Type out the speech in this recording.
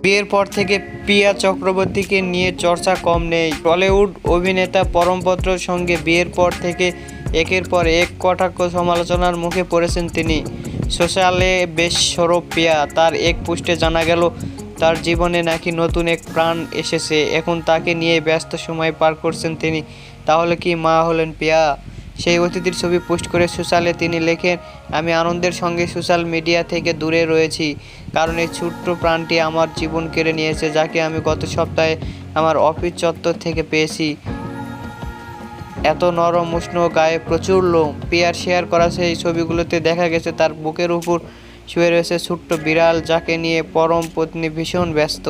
বিয়ের পর থেকে প্রিয়া চক্রবর্তীকে নিয়ে চর্চা কম নেই। টলিউড অভিনেতা পরমভদ্রর সঙ্গে বিয়ের পর থেকে একের পর এক কটাক্ষ সমালোচনার মুখে পড়েছেন তিনি। সোশ্যালে বেশ সরব প্রিয়া। তার এক পোস্টে জানা গেল তার জীবনে নাকি নতুন এক প্রাণ এসেছে। এখন তাকে নিয়ে ব্যস্ত সময় পার করছেন তিনি। তাহলে কি মা হলেন প্রিয়া? সেই অতিথির ছবি পোস্ট করে সোশ্যালে তিনি লেখেন, আমি আনন্দের সঙ্গে সোশ্যাল মিডিয়া থেকে দূরে রয়েছি, কারণ এই ছোট্ট প্রাণটি আমার জীবন কেড়ে নিয়েছে, যাকে আমি গত সপ্তাহে আমার অফিস চত্বর থেকে পেয়েছি। এত নরম উষ্ণ, গায়ে প্রচুর লোম। প্রিয়ার শেয়ার করা সেই ছবিগুলোতে দেখা গেছে তার বুকের উপর শুয়ে রয়েছে ছোট্ট বিড়াল, যাকে নিয়ে পরম পত্নী ভীষণ ব্যস্ত।